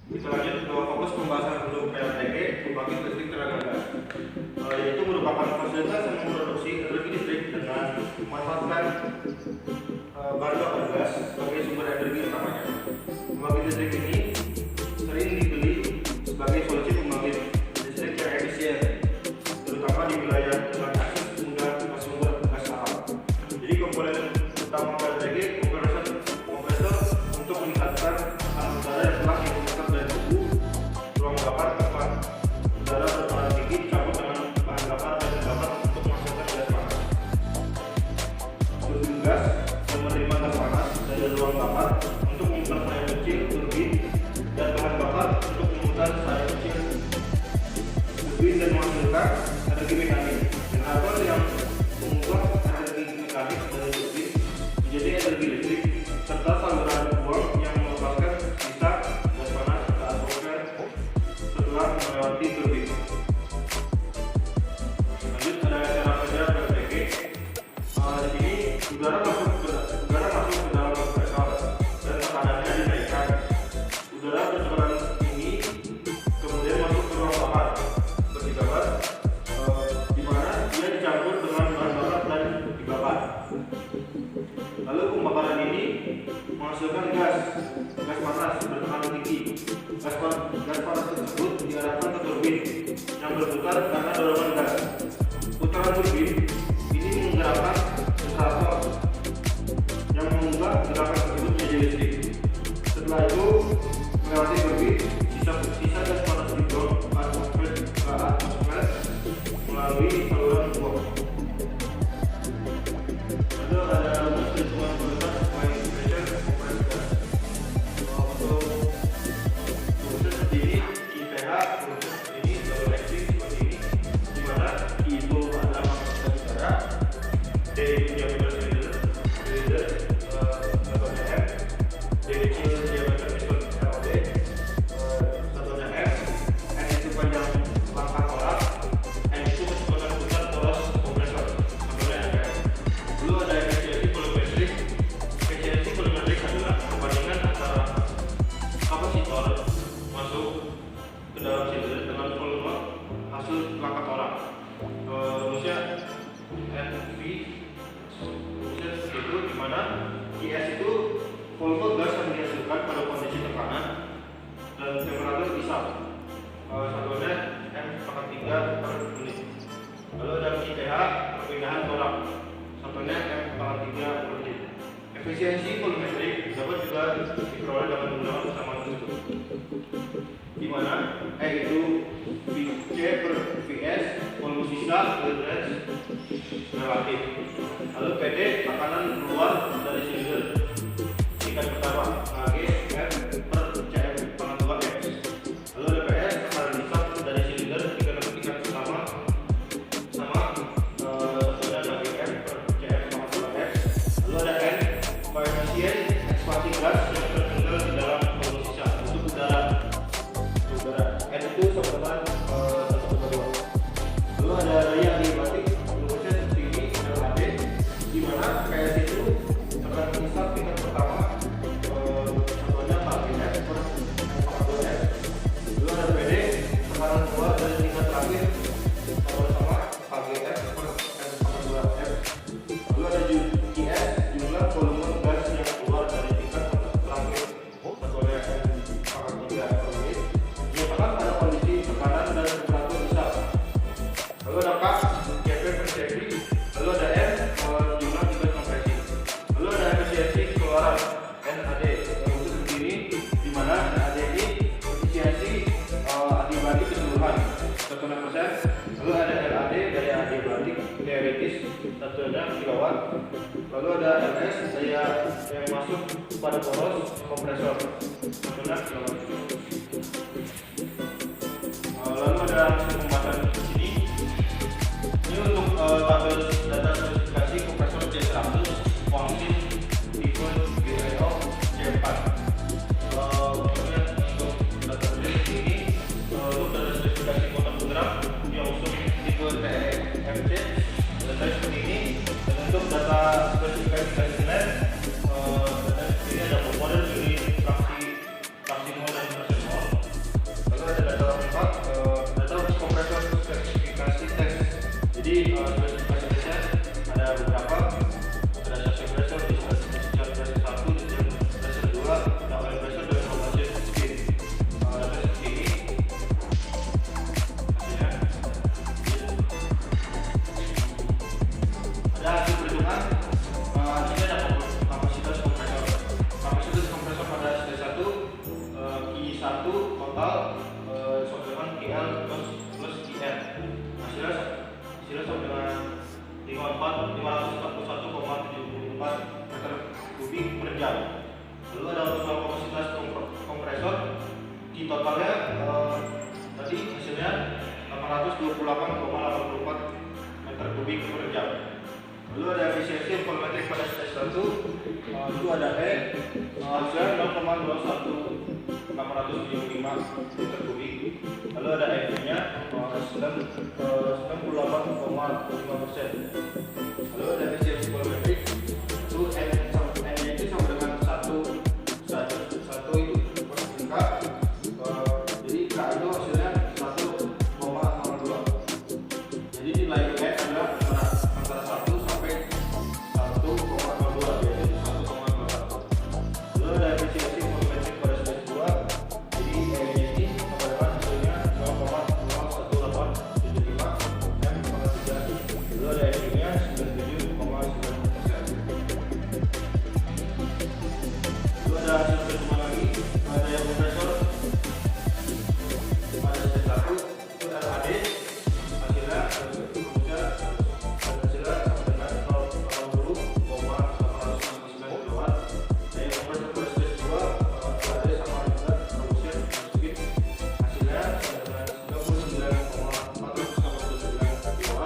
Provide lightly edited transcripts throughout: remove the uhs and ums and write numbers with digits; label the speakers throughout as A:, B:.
A: Kita lanjut ke fokus pembahasan untuk PLTG, pembangkit listrik tenaga gas, yaitu merupakan fasilitas yang memproduksi energi listrik dengan memanfaatkan bahan bakar gas sebagai sumber energi utamanya. Pembangkit listrik ini sering dibeli sebagai solusi pembangkit listrik yang efisien, terutama di wilayah dengan akses mudah ke sumber gas alam. Jadi komponen utama PLTG kompresor untuk meningkatkan tekanan udara yang telah dihasilkan dari tubuh ruang bakar tempat udara bertekanan tinggi dicampur dengan bahan bakar dan bakar untuk menghasilkan gas panas. Turbin gas yang menerima gas panas dari ruang bakar untuk memutar sayap kecil turbin dan bahan bakar untuk memutar sayap kecil turbin dan menghasilkan energi mekanik. Generator yang mengubah energi mekanik dari turbin menjadi energi listrik, serta saluran buang yang melepaskan sisa gas panas ke atmosfer setelah melewati turbin. Lanjut, ada cara kerja PLTG. Di sini udara masuk ke dalam kompresor dan tekanannya dinaikkan. Udara bertekanan tinggi kemudian masuk ke ruang bakar seperti gambar, di mana dia dicampur dengan bahan bakar dan dibakar. Lalu pembakaran ini menghasilkan gas panas bertekanan tinggi. Gas panas tersebut diarahkan ke turbin yang berputar karena dorongan gas. Putaran turbin ini menggerakkan generator yang mengubah gerakan tersebut menjadi listrik. Setelah itu melewati turbin, sisa gas panas dibuang ke atmosfer melalui saluran buang. Lalu ada rumus perhitungan kualitas main pressure compressed gas. Untuk rumusnya seperti ini, IPH rumusnya seperti ini, double lexing seperti ini, di mana I itu adalah kapasitas udara, D itu diameter silinder, satunya M, D kecil diameter piston LOD, satunya F, N itu panjang langkah torak, N itu kecepatan putar poros kompresor, satunya F. Lalu ada efisiensi volumetrik. Efisiensi volumetrik adalah perbandingan antara kapasitor masuk ke dalam silinder dengan volume hasil langkah torak. Rumusnya NV, rumusnya seperti itu, di mana IS itu volume gas yang dihasilkan pada kondisi tekanan dan temperatur isap. Satuannya M/3 per menit. Lalu ada IPH, perpindahan torak, satunya M/3 per menit. Efisiensi volumetrik dapat juga diperoleh dengan menggunakan persamaan tersebut, di mana E itu VC per VS, volume sisa range relatif. Lalu PD tekanan keluar dari silinder tingkat pertama, G M per CM pangkat 2 X. Lalu ada PS tekanan isap dari silinder tingkat pertama sama dengan GM per CM pangkat 2 X. Lalu ada N koefisien ekspansi gas yang tertinggal di dalam volume sisa untuk udara. N itu sama dengan 1/2. Lalu ada daya adiabatik, rumusnya seperti ini, LAD, di mana PS itu tekanan isap tingkat pertama, satuannya KPF per 4,2 S. Lalu ada PD tekanan keluar dari tingkat terakhir sama-sama KGF per 4,2 F. Lalu ada IS, jumlah volume gas yang keluar dari tingkat terakhir, satuannya M/3 per menit, dinyatakan pada kondisi tekanan dan temperatur isap. Lalu ada K, Kp per Cv. Lalu ada M, jumlah tingkat kompresi. Lalu ada efisiensi keluaran NAD, rumus seperti ini, di mana NAD ini efisiensi adiabatik keseluruhan 100%. Lalu ada LAD, daya adiabatik teoritis, satunya kilowatt. Lalu ada LS, daya yang masuk pada poros kompresor, satunya kilowatt. Lalu ada hasil pembahasan di sini. Ini untuk tabel data spesifikasi kompresor C100 Quantin tipe GAO C4. Kemudian untuk data di sini, untuk data spesifikasi kotak penggerak yang usung tipe TMC, data seperti ini. Dan untuk data spesifikasi gas led, data ini ada komponen unit fraksi mol dan persen mol. 1 total sama dengan GL plus IR. Hasilnya sama dengan 541,74 meter kubik per jam. Lalu ada total kapasitas kompresor di totalnya tadi hasilnya 828,84 meter kubik per jam. Lalu ada efisiensi volumetrik pada stage 1 itu ada E hasilnya 0,21675 meter kubik. Lalu ada F nya 98,5%. Lalu ada efisiensi volumetrik itu N nya itu sama dengan 1 itu tingkat, jadi K itu hasilnya 1,02. Jadi nilai N adalah antara 1 sampai 1,02, yaitu 1,21. Lalu ada efisiensi volumetrik pada stage 2, jadi E nya ini sama dengan hasilnya 0,01875 M/3. Lalu ada F nya 97,9%. Lalu ada hasil perhitungan lagi, ada yang kompresor pada stage 1 itu RAD hasilnya sama dengan 0,80,869 kW. Dan yang kompresor pada stage 2 RAD sama juga rumusnya sedikit, hasilnya sama dengan 99,489 kW.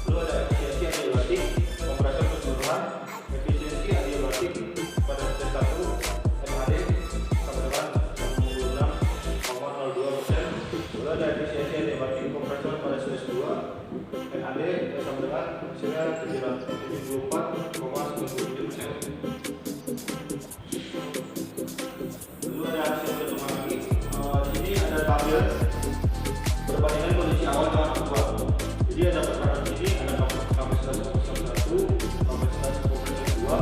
A: Lalu ada efisiensi adiabatik kompresor keseluruhan, efisiensi adiabatik pada stage 1 MAD sama dengan 66,02%. Lalu ada efisiensi adiabatik kompresor pada stage 2 MAD sama dengan hasilnya 74,97%. Lalu ada hasil perhitungan lagi. Di sini ada tabel perbandingan kondisi awal dengan aktual. Jadi ada perkara di sini ada kapasitas kompresor 1, kapasitas kompresor 2,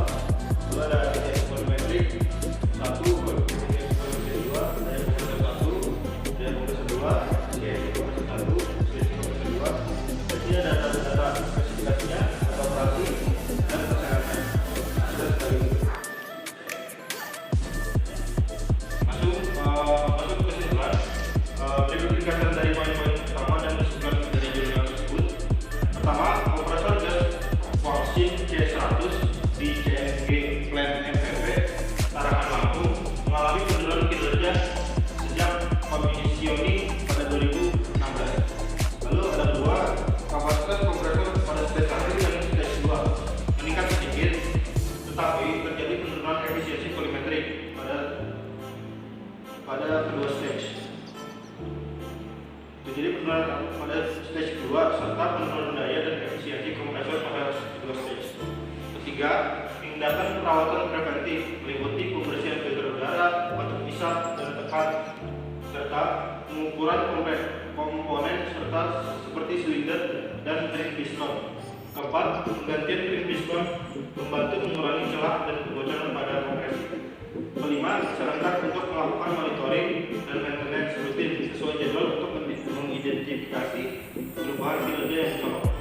A: lalu ada efisiensi volumetrik 1, efisiensi volumetrik 2, ada kompresor 1, ada kompresor 2, efisiensi kompresor 1, efisiensi kompresor 2. Jadi ada data spesifikasinya, data operasi, dan persyaratan. Hasil sekali itu. Masuk ke kesimpulan. Berikut ringkasan dari poin-poin pertama dan kesimpulan dari jurnal tersebut. Pertama, kompresor gas Volsin C100 di CNG Plant MPP Tarakan Lampung mengalami penurunan kinerja sejak commissioning pada 2016. Lalu ada 2, kapasitas kompresor pada stage 1 dan stage 2 meningkat sedikit, tetapi terjadi penurunan efisiensi volumetrik pada kedua stage. Jadi penurunan pada stage 2 serta penurunan daya dan efisiensi kompresor pada kedua stage. Ketiga, tindakan perawatan preventif meliputi pembersihan filter udara, batu pisah dan tekan, serta pengukuran komponen serta seperti silinder dan ring piston. Keempat, penggantian ring piston membantu mengurangi celah dan kebocoran pada kompresi. Kelima, disarankan untuk melakukan monitoring dan maintenance rutin sesuai jadwal untuk mengidentifikasi perubahan kinerja yang cocok.